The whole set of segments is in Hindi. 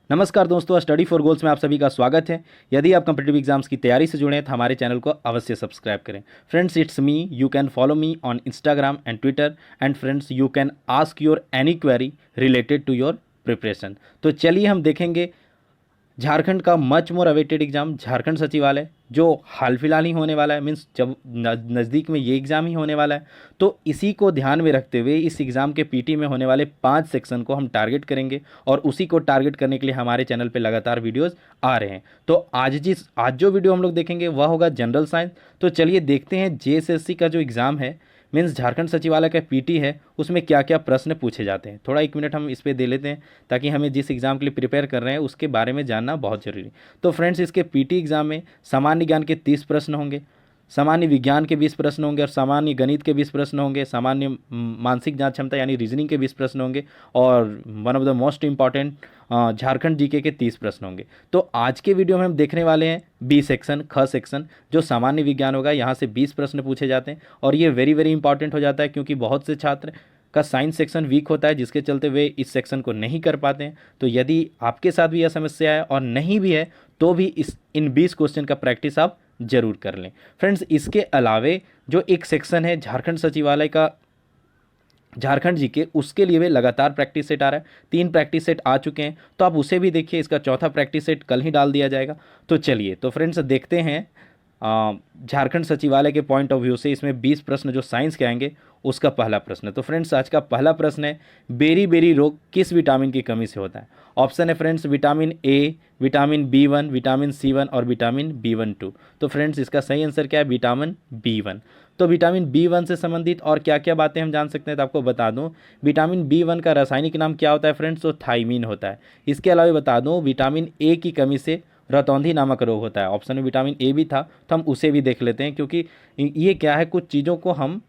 नमस्कार दोस्तों, स्टडी फॉर गोल्स में आप सभी का स्वागत है। यदि आप कम्पिटिटिव एग्जाम्स की तैयारी से जुड़े हैं तो हमारे चैनल को अवश्य सब्सक्राइब करें। Friends, it's me, you can follow me on Instagram and Twitter, and friends you can ask your any query related to your preparation. तो चलिए हम देखेंगे झारखंड का much more awaited exam Jharkhand Sachivalaya, जो हाल फिलहाल ही होने वाला है, मीन्स जब नज़दीक में ये एग्ज़ाम ही होने वाला है। तो इसी को ध्यान में रखते हुए इस एग्ज़ाम के पीटी में होने वाले 5 सेक्शन को हम टारगेट करेंगे, और उसी को टारगेट करने के लिए हमारे चैनल पे लगातार वीडियोस आ रहे हैं। तो आज जो वीडियो हम लोग देखेंगे वह होगा जनरल साइंस। तो चलिए देखते हैं जेएसएससी का जो एग्ज़ाम है, मीन्स झारखंड सचिवालय का पीटी है, उसमें क्या क्या प्रश्न पूछे जाते हैं। थोड़ा 1 मिनट हम इस पर दे लेते हैं, ताकि हमें जिस एग्ज़ाम के लिए प्रिपेयर कर रहे हैं उसके बारे में जानना बहुत ज़रूरी। तो फ्रेंड्स, इसके पीटी एग्ज़ाम में सामान्य ज्ञान के 30 प्रश्न होंगे, सामान्य विज्ञान के 20 प्रश्न होंगे, और सामान्य गणित के 20 प्रश्न होंगे, सामान्य मानसिक जांच क्षमता यानी रीजनिंग के 20 प्रश्न होंगे, और one of the most important Jharkhand GK के 30 प्रश्न होंगे। तो आज के वीडियो में हम देखने वाले हैं बी सेक्शन, ख सेक्शन, जो सामान्य विज्ञान होगा। यहाँ से 20 प्रश्न पूछे जाते हैं, और ये वेरी वेरी इंपॉर्टेंट हो जाता है, क्योंकि बहुत से छात्र का साइंस सेक्शन वीक होता है, जिसके चलते वे इस सेक्शन को नहीं कर पाते हैं। तो यदि आपके साथ भी यह समस्या है और नहीं भी है, तो भी इन 20 क्वेश्चन का प्रैक्टिस आप जरूर कर लें। फ्रेंड्स, इसके अलावे जो एक सेक्शन है झारखंड सचिवालय का, झारखंड जी के, उसके लिए भी लगातार प्रैक्टिस सेट आ रहा है। 3 प्रैक्टिस सेट आ चुके हैं, तो आप उसे भी देखिए। इसका चौथा प्रैक्टिस सेट कल ही डाल दिया जाएगा। तो चलिए, तो फ्रेंड्स देखते हैं झारखंड सचिवालय के पॉइंट ऑफ व्यू से इसमें 20 प्रश्न जो साइंस के आएंगे, उसका पहला प्रश्न। तो फ्रेंड्स, आज का पहला प्रश्न है, बेरी बेरी रोग किस विटामिन की कमी से होता है। ऑप्शन है friends, vitamin A, vitamin B1, vitamin C1 और विटामिन B12। तो फ्रेंड्स, इसका सही आंसर क्या है? Vitamin B1। तो विटामिन B1 से संबंधित और क्या क्या बातें हम जान सकते हैं, तो आपको बता दूं, विटामिन B1 का रासायनिक नाम क्या होता है फ्रेंड्स? तो थाइमीन होता है। इसके अलावा बता दूं, विटामिन ए की कमी से रतौंधी नामक रोग होता है। ऑप्शन में विटामिन ए भी था, तो हम उसे भी देख लेते हैं, क्योंकि ये क्या है, कुछ चीज़ों को हम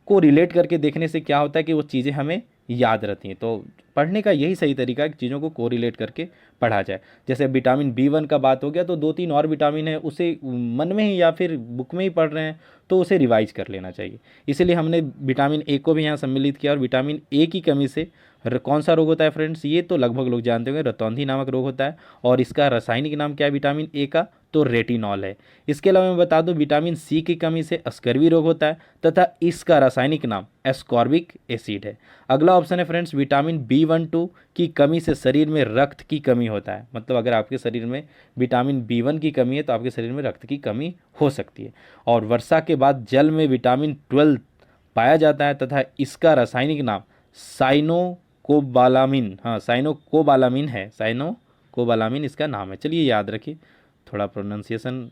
को रिलेट करके देखने से क्या होता है कि वो चीज़ें हमें याद रहती हैं। तो पढ़ने का यही सही तरीका है कि चीज़ों को कोरिलेट करके पढ़ा जाए। जैसे विटामिन B1 का बात हो गया, तो 2-3 और विटामिन है, उसे मन में ही या फिर बुक में ही पढ़ रहे हैं, तो उसे रिवाइज कर लेना चाहिए। इसीलिए हमने विटामिन ए को भी यहाँ सम्मिलित किया। और विटामिन ए की कमी से कौन सा रोग होता है फ्रेंड्स? ये तो लगभग लोग जानते होंगे, रतौंधी नामक रोग होता है। और इसका रासायनिक नाम क्या है विटामिन ए का? तो रेटिनॉल है। इसके अलावा मैं बता दूं, विटामिन सी की कमी से स्कर्वी रोग होता है, तथा इसका रासायनिक नाम एस्कॉर्बिक एसिड है। अगला ऑप्शन है फ्रेंड्स, विटामिन B12 की कमी से शरीर में रक्त की कमी होता है। मतलब अगर आपके शरीर में विटामिन B1 की कमी है, तो आपके शरीर में रक्त की कमी हो सकती है। और वर्षा के बाद जल में विटामिन 12 पाया जाता है, तथा इसका रासायनिक नाम साइनोकोबालामिन, हाँ साइनोकोबालामिन है। साइनोकोबालामिन इसका नाम है। चलिए याद रखिए, थोड़ा प्रोनाउंसिएशन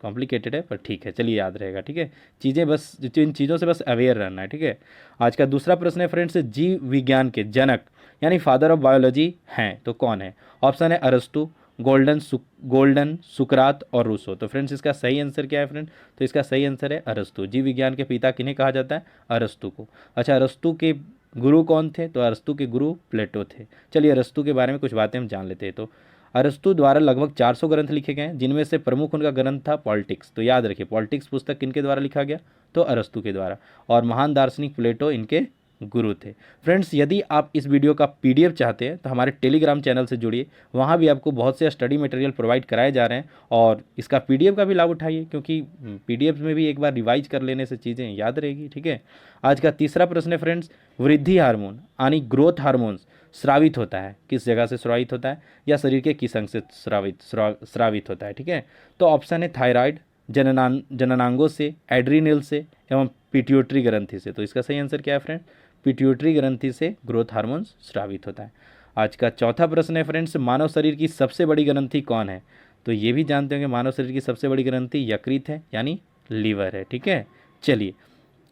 कॉम्प्लिकेटेड है, पर ठीक है, चलिए याद रहेगा। ठीक है, चीज़ें बस इन चीज़ों से बस अवेयर रहना है। ठीक है, आज का दूसरा प्रश्न है फ्रेंड्स, जीव विज्ञान के जनक यानी फादर ऑफ बायोलॉजी हैं तो कौन है? ऑप्शन है अरस्तु, गोल्डन, सुकरात और रूसो। तो फ्रेंड्स, इसका सही आंसर क्या है फ्रेंड? तो इसका सही आंसर है अरस्तु। जीव विज्ञान के पिता किन्हें कहा जाता है? अरस्तु को। अच्छा, अरस्तु के गुरु कौन थे? तो अरस्तु के गुरु प्लेटो थे। चलिए अरस्तु के बारे में कुछ बातें हम जान लेते हैं। तो अरस्तु द्वारा लगभग 400 ग्रंथ लिखे गए हैं, जिनमें से प्रमुख उनका ग्रंथ था पॉलिटिक्स। तो याद रखिए, पॉलिटिक्स पुस्तक किनके द्वारा लिखा गया? तो अरस्तु के द्वारा। और महान दार्शनिक प्लेटो इनके गुरु थे। फ्रेंड्स, यदि आप इस वीडियो का PDF चाहते हैं तो हमारे टेलीग्राम चैनल से जुड़िए। वहाँ भी आपको बहुत से स्टडी मटेरियल प्रोवाइड कराए जा रहे हैं, और इसका PDF का भी लाभ उठाइए, क्योंकि PDF में भी एक बार रिवाइज कर लेने से चीज़ें याद रहेगी। ठीक है, आज का तीसरा प्रश्न है फ्रेंड्स, वृद्धि हार्मोन यानी ग्रोथ हार्मोन्स स्रावित होता है, किस जगह से स्रावित होता है, या शरीर के किस अंग से स्रावित होता है? ठीक है, तो ऑप्शन है थायराइड, जननांगों से, एड्रीनल से, एवं पिट्यूटरी ग्रंथि से। तो इसका सही आंसर क्या है फ्रेंड? पिट्यूटरी ग्रंथि से ग्रोथ हार्मोन स्रावित होता है। आज का चौथा प्रश्न है फ्रेंड्स, मानव शरीर की सबसे बड़ी ग्रंथि कौन है? तो ये भी जानते होंगे, मानव शरीर की सबसे बड़ी ग्रंथि यकृत है, यानी लीवर है। ठीक है, चलिए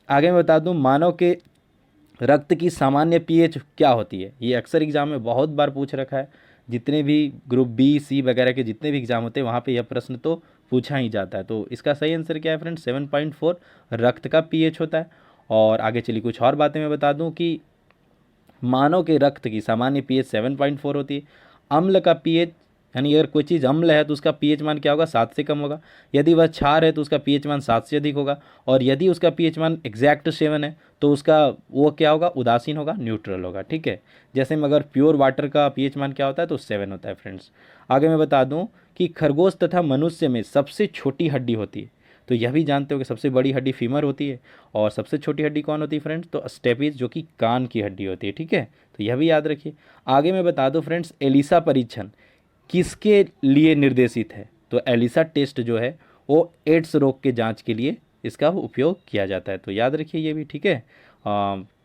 आगे मैं बता दूं, मानव के रक्त की सामान्य pH क्या होती है? ये अक्सर एग्जाम में बहुत बार पूछ रखा है। जितने भी ग्रुप B, C वगैरह के जितने भी एग्जाम होते हैं, वहाँ पे यह प्रश्न तो पूछा ही जाता है। तो इसका सही आंसर क्या है फ्रेंड्स? 7.4 रक्त का pH होता है। और आगे चलिए कुछ और बातें मैं बता दूं कि मानव के रक्त की सामान्य pH 7.4 होती है। अम्ल का pH यानी अगर कोई चीज़ अम्ल है तो उसका पीएच मान क्या होगा, 7 से कम होगा। यदि वह क्षार है तो उसका पीएच मान 7 से अधिक होगा। और यदि उसका पीएच मान एग्जैक्ट 7 है तो उसका वो क्या होगा, उदासीन होगा, न्यूट्रल होगा। ठीक है, जैसे में अगर प्योर वाटर का पीएच मान क्या होता है तो 7 होता है फ्रेंड्स। आगे मैं बता दूं कि खरगोश तथा मनुष्य में सबसे छोटी हड्डी होती है, तो यह भी जानते हो कि सबसे बड़ी हड्डी फीमर होती है और सबसे छोटी हड्डी कौन होती है फ्रेंड्स, तो स्टेपिस, जो कि कान की हड्डी होती है। ठीक है, तो यह भी याद रखिए। आगे मैं बता दूं फ्रेंड्स, एलिसा परीक्षण किसके लिए निर्देशित है, तो एलिसा टेस्ट जो है वो एड्स रोग के जांच के लिए इसका उपयोग किया जाता है, तो याद रखिए ये भी। ठीक है,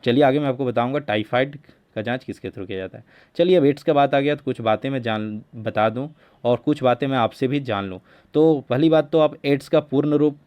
चलिए आगे मैं आपको बताऊंगा टाइफाइड का जांच किसके थ्रू किया जाता है। चलिए अब एड्स का बात आ गया तो कुछ बातें मैं बता दूं और कुछ बातें मैं आपसे भी जान लूं। तो पहली बात तो आप एड्स का पूर्ण रूप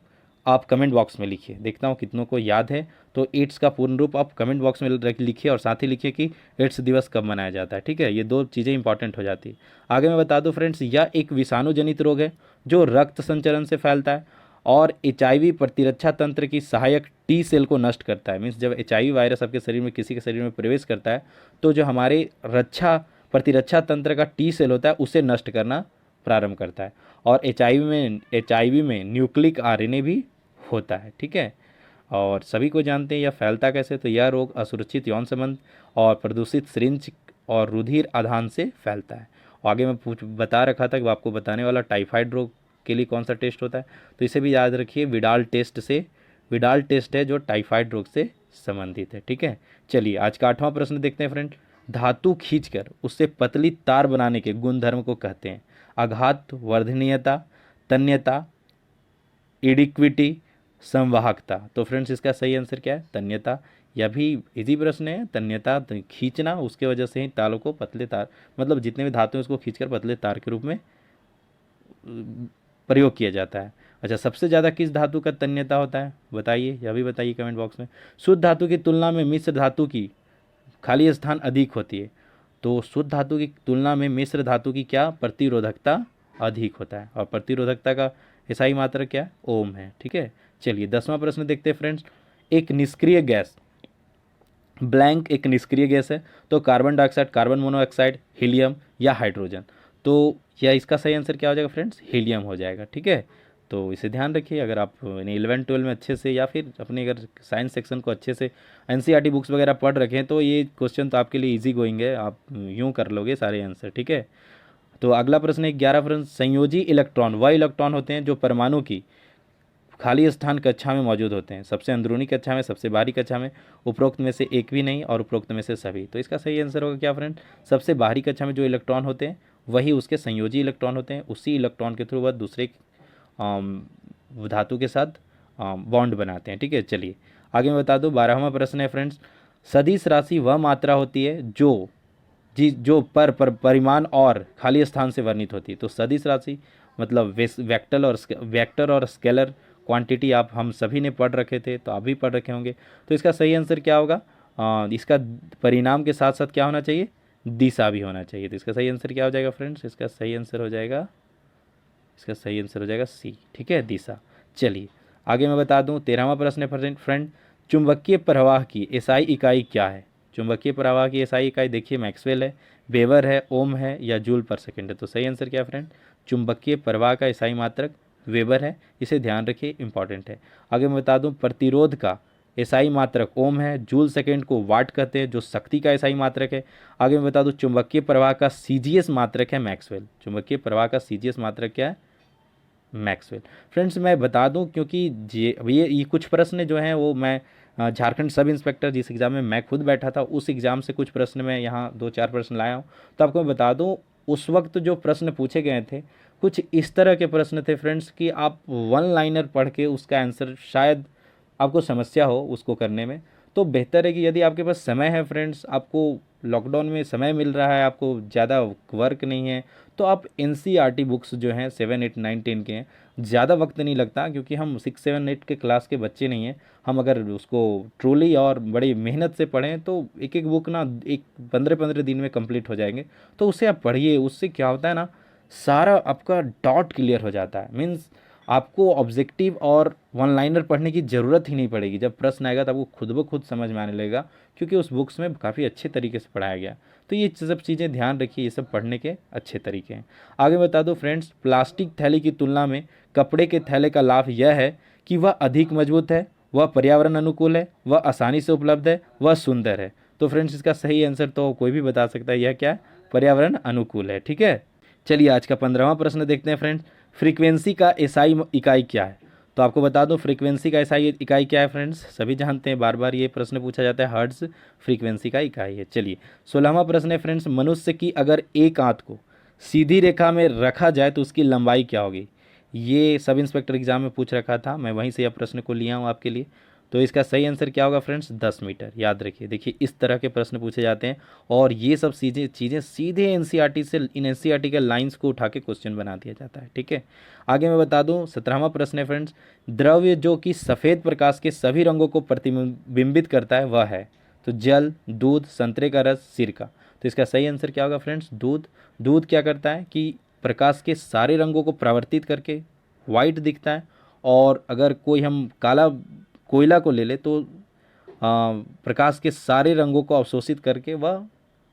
आप कमेंट बॉक्स में लिखिए, देखता हूँ कितनों को याद है। तो एड्स का पूर्ण रूप आप कमेंट बॉक्स में लिखिए और साथ ही लिखिए कि एड्स दिवस कब मनाया जाता है। ठीक है, ये दो चीज़ें इंपॉर्टेंट हो जाती है। आगे मैं बता दूं फ्रेंड्स, यह एक विषाणु जनित रोग है जो रक्त संचरण से फैलता है और HIV प्रतिरक्षा तंत्र की सहायक टी सेल को नष्ट करता है। मीन्स जब HIV वायरस आपके शरीर में किसी के शरीर में प्रवेश करता है तो जो हमारे प्रतिरक्षा तंत्र का टी सेल होता है उसे नष्ट करना प्रारंभ करता है। और HIV में न्यूक्लिक RNA भी होता है। ठीक है, और सभी को जानते हैं यह फैलता कैसे, तो यह रोग असुरक्षित यौन संबंध और प्रदूषित सिरिंज और रुधिर आधान से फैलता है। और आगे मैं बता रखा था कि वो आपको बताने वाला टाइफाइड रोग के लिए कौन सा टेस्ट होता है, तो इसे भी याद रखिए, विडाल टेस्ट है जो टाइफाइड रोग से संबंधित है। ठीक है, चलिए आज का 8वां प्रश्न देखते हैं फ्रेंड। धातु खींचकर उससे पतली तार बनाने के गुणधर्म को कहते हैं आघात वर्धनीयता, तन्यता, इडिक्विटी, संवाहकता। तो फ्रेंड्स इसका सही आंसर क्या है, तन्यता। यह भी इजी प्रश्न है, तन्यता खींचना, उसके वजह से ही तारों को पतले तार, मतलब जितने भी धातु हैं उसको खींचकर पतले तार के रूप में प्रयोग किया जाता है। अच्छा, सबसे ज़्यादा किस धातु का तन्यता होता है बताइए, यह भी बताइए कमेंट बॉक्स में। शुद्ध धातु की तुलना में मिश्र धातु की खाली स्थान अधिक होती है, तो शुद्ध धातु की तुलना में मिश्र धातु की क्या प्रतिरोधकता अधिक होता है, और प्रतिरोधकता का एसआई मात्रा क्या है, ओम है। ठीक है, चलिए 10वां प्रश्न देखते हैं फ्रेंड्स। एक निष्क्रिय गैस ब्लैंक एक निष्क्रिय गैस है, तो carbon dioxide, carbon monoxide, helium या हाइड्रोजन। तो यह इसका सही आंसर क्या हो जाएगा फ्रेंड्स, हीलियम हो जाएगा। ठीक है, तो इसे ध्यान रखिए। अगर आप 11-12 में अच्छे से या फिर अपने अगर साइंस सेक्शन को अच्छे से NCERT बुक्स वगैरह पढ़ रखें तो ये क्वेश्चन तो आपके लिए ईजी गोइंग है, आप यूँ कर लोगे सारे आंसर। ठीक है, तो अगला प्रश्न है 11 प्रश्न। संयोजी इलेक्ट्रॉन वह इलेक्ट्रॉन होते हैं जो परमाणु की खाली स्थान कक्षा में मौजूद होते हैं, सबसे अंदरूनी कक्षा में, सबसे बाहरी कक्षा में, उपरोक्त में से एक भी नहीं और उपरोक्त में से सभी। तो इसका सही आंसर होगा क्या फ्रेंड, सबसे बाहरी कक्षा में जो इलेक्ट्रॉन होते हैं वही उसके संयोजी इलेक्ट्रॉन होते हैं, उसी इलेक्ट्रॉन के थ्रू वह दूसरे धातु के साथ बॉन्ड बनाते हैं। ठीक है, चलिए आगे मैं बता दूं 12वां प्रश्न है फ्रेंड्स। सदिश राशि वह मात्रा होती है जो परिमाण और खाली स्थान से वर्णित होती है। तो सदिश राशि मतलब वेक्टर और स्केलर क्वांटिटी आप हम सभी ने पढ़ रखे थे, तो आप भी पढ़ रखे होंगे। तो इसका सही आंसर क्या होगा, इसका परिणाम के साथ साथ क्या होना चाहिए, दिशा भी होना चाहिए। तो इसका सही आंसर क्या हो जाएगा फ्रेंड्स, इसका सही आंसर हो जाएगा सी। ठीक है, दिशा। चलिए आगे मैं बता दूं 13वां प्रश्न है फ्रेंड। चुंबकीय प्रवाह की एसआई इकाई क्या है। चुंबकीय प्रवाह की एसआई इकाई देखिए मैक्सवेल है, वेबर है, ओम है या जूल पर सेकेंड है। तो सही आंसर क्या है फ्रेंड, चुंबकीय प्रवाह का एसआई मात्रक वेबर है, इसे ध्यान रखिए, इंपॉर्टेंट है। आगे मैं बता दूं प्रतिरोध का एसआई मात्रक ओम है, जूल सेकेंड को वाट कहते हैं जो शक्ति का एसआई मात्रक है। आगे मैं बता दूं चुंबकीय प्रवाह का सीजीएस मात्रक है मैक्सवेल। चुंबकीय प्रवाह का सीजीएस मात्रक क्या है, मैक्सवेल। फ्रेंड्स मैं बता दूं क्योंकि ये कुछ प्रश्न जो हैं वो मैं झारखंड सब इंस्पेक्टर जिस एग्ज़ाम में मैं खुद बैठा था उस एग्ज़ाम से कुछ प्रश्न मैं यहाँ 2-4 प्रश्न लाया हूँ। तो आपको मैं बता दूं उस वक्त जो प्रश्न पूछे गए थे कुछ इस तरह के प्रश्न थे फ्रेंड्स कि आप 1 लाइनर पढ़ के उसका आंसर शायद आपको समस्या हो उसको करने में। तो बेहतर है कि यदि आपके पास समय है फ्रेंड्स, आपको लॉकडाउन में समय मिल रहा है, आपको ज़्यादा वर्क नहीं है, तो आप NCERT बुक्स जो हैं 7, 8, 9, 10 के हैं, ज़्यादा वक्त नहीं लगता क्योंकि हम 6, 7, 8 के क्लास के बच्चे नहीं हैं। हम अगर उसको ट्रूली और बड़ी मेहनत से पढ़ें तो एक एक बुक ना एक 15-15 दिन में कंप्लीट हो जाएंगे। तो उसे आप पढ़िए, उससे क्या होता है ना, सारा आपका डॉट क्लियर हो जाता है। मीन्स आपको ऑब्जेक्टिव और 1 लाइनर पढ़ने की ज़रूरत ही नहीं पड़ेगी। जब प्रश्न आएगा तो आपको खुद ब खुद समझ में आने लगेगा क्योंकि उस बुक्स में काफ़ी अच्छे तरीके से पढ़ाया गया। तो ये सब चीज़ें ध्यान रखिए, ये सब पढ़ने के अच्छे तरीके हैं। आगे बता दो फ्रेंड्स, प्लास्टिक थैली की तुलना में कपड़े के थैले का लाभ यह है कि वह अधिक मजबूत है, वह पर्यावरण अनुकूल है, वह आसानी से उपलब्ध है, वह सुंदर है। तो फ्रेंड्स इसका सही आंसर तो कोई भी बता सकता है, यह क्या है, पर्यावरण अनुकूल है। ठीक है, चलिए आज का 15वां प्रश्न देखते हैं फ्रेंड्स। फ्रीक्वेंसी का एसआई इकाई क्या है? तो आपको बता दूं फ्रीक्वेंसी का एसआई इकाई क्या है फ्रेंड्स, सभी जानते हैं, बार बार ये प्रश्न पूछा जाता है, हर्ट्ज फ्रीक्वेंसी का इकाई है। चलिए 16वां प्रश्न है फ्रेंड्स, मनुष्य की अगर एक आंत को सीधी रेखा में रखा जाए तो उसकी लंबाई क्या होगी? ये सब इंस्पेक्टर एग्जाम में पूछ रखा था, मैं वहीं से यह प्रश्न को लिया हूँ आपके लिए। तो इसका सही आंसर क्या होगा फ्रेंड्स, 10 मीटर। याद रखिए, देखिए इस तरह के प्रश्न पूछे जाते हैं और ये सब चीज़ें सीधे एनसीईआरटी से, इन एनसीईआरटी के लाइंस को उठा के क्वेश्चन बना दिया जाता है। ठीक है, आगे मैं बता दूं 17वां प्रश्न है फ्रेंड्स, द्रव्य जो कि सफ़ेद प्रकाश के सभी रंगों को प्रतिबिंबित करता है वह है? तो जल, दूध, संतरे का रस, सिरका। तो इसका सही आंसर क्या होगा फ्रेंड्स, दूध। दूध क्या करता है कि प्रकाश के सारे रंगों को परावर्तित करके वाइट दिखता है, और अगर कोई हम काला कोयला को ले ले तो प्रकाश के सारे रंगों को अवशोषित करके वह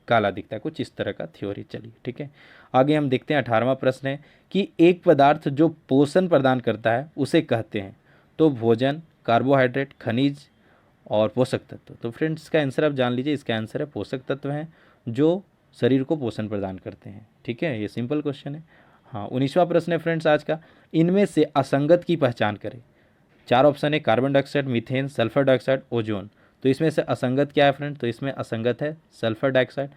काला दिखता है, कुछ इस तरह का थ्योरी। चलिए ठीक है, आगे हम देखते हैं 18वां प्रश्न है कि एक पदार्थ जो पोषण प्रदान करता है उसे कहते हैं? तो भोजन, कार्बोहाइड्रेट, खनिज और पोषक तत्व। तो फ्रेंड्स इसका आंसर आप जान लीजिए, इसका आंसर है पोषक तत्व हैं जो शरीर को पोषण प्रदान करते हैं। ठीक है, ये सिंपल क्वेश्चन है। हाँ, 19वां प्रश्न है फ्रेंड्स आज का, इनमें से असंगत की पहचान करें। 4 ऑप्शन है, carbon dioxide, methane, sulphur dioxide, ozone. तो इसमें से असंगत क्या है फ्रेंड? तो इसमें असंगत है सल्फर डाइऑक्साइड।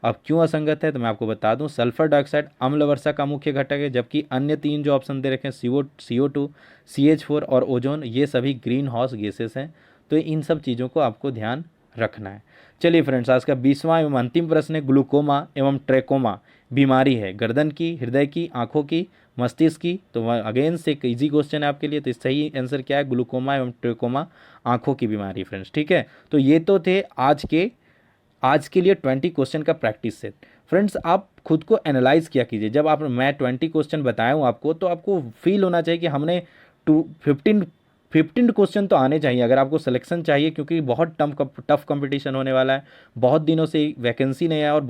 अब क्यों असंगत है तो मैं आपको बता दूं, सल्फर डाइऑक्साइड अम्ल वर्षा का मुख्य घटक है, जबकि अन्य 3 जो ऑप्शन दे रखे हैं, CO2, CH4 और ओजोन, ये सभी ग्रीन हाउस गैसेस हैं। तो इन सब चीज़ों को आपको ध्यान रखना है। चलिए फ्रेंड्स, आज का 20वां एवं अंतिम प्रश्न है, ग्लूकोमा एवं ट्रैकोमा बीमारी है गर्दन की, हृदय की, आंखों की, मस्तिष्क की? तो अगेन से एक इजी क्वेश्चन है आपके लिए, तो सही आंसर क्या है, ग्लूकोमा एवं ट्रैकोमा आंखों की बीमारी फ्रेंड्स। ठीक है, तो ये तो थे आज के लिए 20 क्वेश्चन का प्रैक्टिस सेट। फ्रेंड्स आप खुद को एनालाइज किया कीजिए, जब आप मैं 20 क्वेश्चन बताया हूँ आपको, तो आपको फील होना चाहिए कि हमने 15 क्वेश्चन तो आने चाहिए अगर आपको सिलेक्शन चाहिए, क्योंकि बहुत टफ कंपटीशन होने वाला है। बहुत दिनों से वैकेंसी नहीं आया और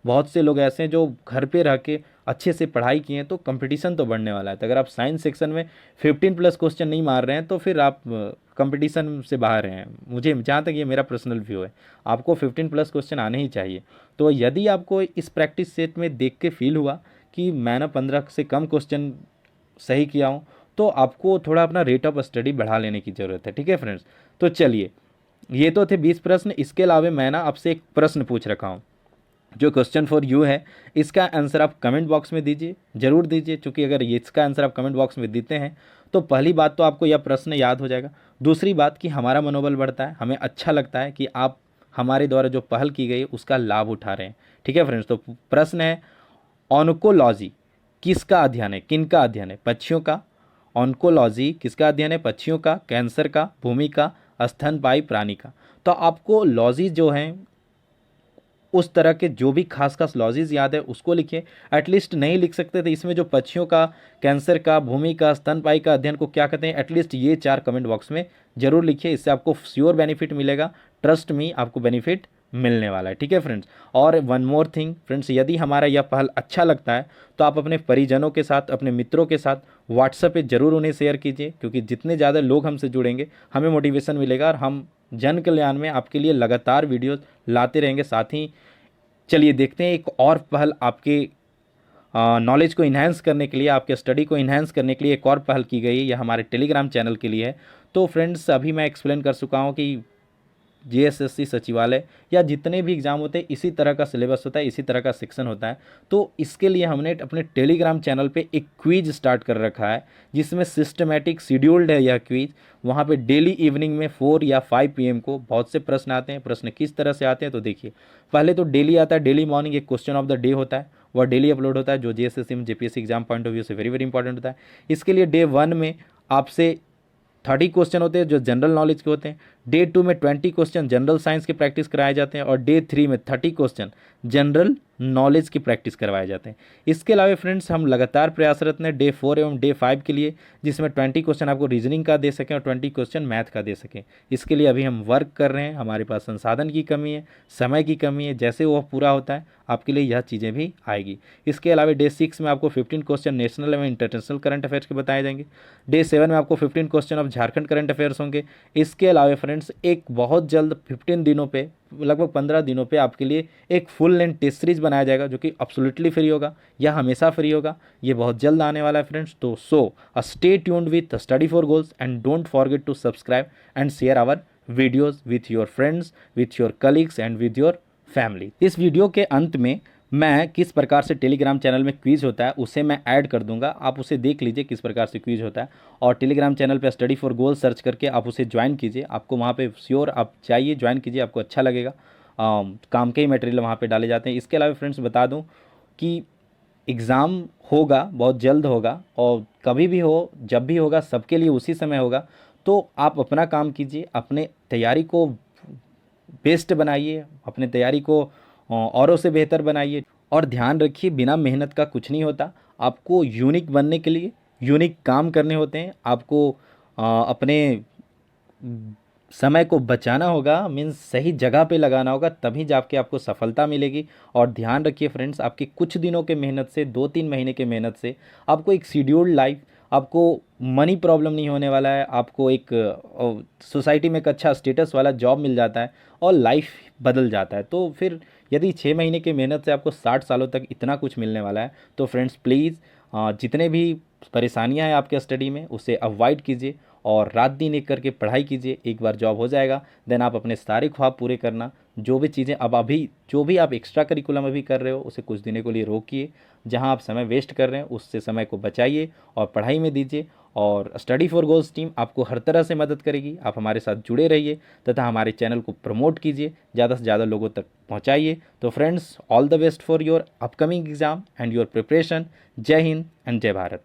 बहुत से लोग ऐसे हैं जो घर पे रह के अच्छे से पढ़ाई किए हैं, तो कंपटीशन तो बढ़ने वाला है। तो अगर आप साइंस सेक्शन में 15 प्लस क्वेश्चन नहीं मार रहे हैं तो फिर आप कंपटीशन से बाहर हैं। मुझे जहाँ तक ये मेरा पर्सनल व्यू है, आपको 15 प्लस क्वेश्चन आने ही चाहिए। तो यदि आपको इस प्रैक्टिस सेट में देख के फील हुआ कि मैंने 15 से कम क्वेश्चन सही किया हूँ, तो आपको थोड़ा अपना रेट ऑफ स्टडी बढ़ा लेने की ज़रूरत है। ठीक है फ्रेंड्स, तो चलिए ये तो थे 20 प्रश्न। इसके अलावा मैं ना आपसे एक प्रश्न पूछ रखा हूँ, जो क्वेश्चन फॉर यू है, इसका आंसर आप कमेंट बॉक्स में दीजिए, ज़रूर दीजिए, क्योंकि अगर इसका आंसर आप कमेंट बॉक्स में देते हैं तो पहली बात तो आपको यह प्रश्न याद हो जाएगा, दूसरी बात कि हमारा मनोबल बढ़ता है, हमें अच्छा लगता है कि आप हमारे द्वारा जो पहल की गई है उसका लाभ उठा रहे हैं। ठीक है फ्रेंड्स, तो प्रश्न है, ऑन्कोलॉजी किसका अध्ययन है, किन का अध्ययन है? पक्षियों का। ऑन्कोलॉजी किसका अध्ययन है? पक्षियों का, कैंसर का, भूमि का, स्तनपायी प्राणी का। तो आपको लॉजी जो है उस तरह के जो भी खास खास लॉजीज याद है उसको लिखिए। एटलीस्ट नहीं लिख सकते थे इसमें जो पक्षियों का, कैंसर का, भूमि का, स्तनपायी का अध्ययन को क्या कहते हैं, एटलीस्ट ये 4 कमेंट बॉक्स में जरूर लिखिए। इससे आपको श्योर बेनिफिट मिलेगा, ट्रस्ट मी आपको बेनिफिट मिलने वाला है। ठीक है फ्रेंड्स, और वन मोर थिंग फ्रेंड्स, यदि हमारा यह पहल अच्छा लगता है तो आप अपने परिजनों के साथ, अपने मित्रों के साथ व्हाट्सएप पे ज़रूर उन्हें शेयर कीजिए, क्योंकि जितने ज़्यादा लोग हमसे जुड़ेंगे हमें मोटिवेशन मिलेगा और हम जन कल्याण में आपके लिए लगातार वीडियोस लाते रहेंगे। साथ ही चलिए देखते हैं एक और पहल आपके नॉलेज को इन्हांस करने के लिए, आपके स्टडी को इन्हांस करने के लिए एक और पहल की गई है, यह हमारे टेलीग्राम चैनल के लिए है। तो फ्रेंड्स अभी मैं एक्सप्लेन कर चुका हूँ कि JSSC सचिवालय या जितने भी एग्ज़ाम होते हैं इसी तरह का सिलेबस होता है, इसी तरह का सेक्शन होता है। तो इसके लिए हमने अपने टेलीग्राम चैनल पे एक क्विज स्टार्ट कर रखा है, जिसमें सिस्टमेटिक शेड्यूल्ड है यह क्विज। वहाँ पे डेली इवनिंग में 4 या 5 PM को बहुत से प्रश्न आते हैं। प्रश्न किस तरह से आते हैं तो देखिए, पहले तो डेली आता है, डेली मॉर्निंग एक क्वेश्चन ऑफ द डे होता है, वह डेली अपलोड होता है, जो JSSC में JPSC exam point of view से वेरी वेरी इंपॉर्टेंट होता है। इसके लिए डे 1 में आपसे 30 क्वेश्चन होते हैं जो जनरल नॉलेज के होते हैं, डे 2 में 20 क्वेश्चन जनरल साइंस के प्रैक्टिस कराए जाते हैं, और डे 3 में 30 क्वेश्चन जनरल नॉलेज की प्रैक्टिस करवाए जाते हैं। इसके अलावा फ्रेंड्स हम लगातार प्रयासरत हैं डे 4 एवं डे 5 के लिए, जिसमें 20 क्वेश्चन आपको रीजनिंग का दे सकें और 20 क्वेश्चन मैथ का दे सकें। इसके लिए अभी हम वर्क कर रहे हैं, हमारे पास संसाधन की कमी है, समय की कमी है, जैसे वो पूरा होता है आपके लिए यह चीज़ें भी आएगी। इसके अलावा डे 6 में आपको 15 क्वेश्चन नेशनल एवं इंटरनेशनल करंट अफेयर्स के बताए जाएंगे। डे 7 में आपको 15 question of Jharkhand current affairs होंगे। इसके अलावा फ्रेंड्स एक बहुत जल्द 15 दिनों पे, लगभग 15 दिनों पे आपके लिए एक फुल लेंथ टेस्ट सीरीज बनाया जाएगा, जो कि एब्सोल्युटली फ्री होगा, यह हमेशा फ्री होगा, ये बहुत जल्द आने वाला है फ्रेंड्स। तो stay tuned with study for goals and don't forget to subscribe and share our videos with your friends, with your colleagues and with your family. इस वीडियो के अंत में मैं किस प्रकार से टेलीग्राम चैनल में क्विज होता है उसे मैं ऐड कर दूंगा, आप उसे देख लीजिए किस प्रकार से क्विज होता है। और टेलीग्राम चैनल पे स्टडी फॉर गोल सर्च करके आप उसे ज्वाइन कीजिए, आपको वहाँ पे श्योर आप चाहिए ज्वाइन कीजिए, आपको अच्छा लगेगा। काम के ही मटेरियल वहाँ पे डाले जाते हैं। इसके अलावा फ्रेंड्स बता दूँ कि एग्ज़ाम होगा, बहुत जल्द होगा, और कभी भी हो, जब भी होगा, सबके लिए उसी समय होगा। तो आप अपना काम कीजिए, अपने तैयारी को बेस्ट बनाइए, अपने तैयारी को औरों से बेहतर बनाइए। और ध्यान रखिए, बिना मेहनत का कुछ नहीं होता। आपको यूनिक बनने के लिए यूनिक काम करने होते हैं, आपको अपने समय को बचाना होगा, मीन्स सही जगह पे लगाना होगा, तभी जाके आपको सफलता मिलेगी। और ध्यान रखिए फ्रेंड्स, आपके कुछ दिनों के मेहनत से, 2-3 महीने के मेहनत से आपको एक शेड्यूल्ड लाइफ, आपको मनी प्रॉब्लम नहीं होने वाला है, आपको एक सोसाइटी में एक अच्छा स्टेटस वाला जॉब मिल जाता है और लाइफ बदल जाता है। तो फिर यदि 6 महीने की मेहनत से आपको 60 सालों तक इतना कुछ मिलने वाला है, तो फ्रेंड्स प्लीज़ जितने भी परेशानियां हैं आपके स्टडी में उसे अवॉइड कीजिए और रात दिन एक करके पढ़ाई कीजिए। एक बार जॉब हो जाएगा, देन आप अपने सारे ख्वाब पूरे करना। जो भी चीज़ें अब अभी जो भी आप एक्स्ट्रा करिकुलम अभी कर रहे हो उसे कुछ दिनों के लिए रोकिए, जहां आप समय वेस्ट कर रहे हैं उससे समय को बचाइए और पढ़ाई में दीजिए। और स्टडी फॉर गोल्स टीम आपको हर तरह से मदद करेगी। आप हमारे साथ जुड़े रहिए तथा हमारे चैनल को प्रमोट कीजिए, ज़्यादा से ज़्यादा लोगों तक पहुँचाइए। तो friends, all the best for your upcoming exam and your preparation. जय हिंद एंड जय भारत।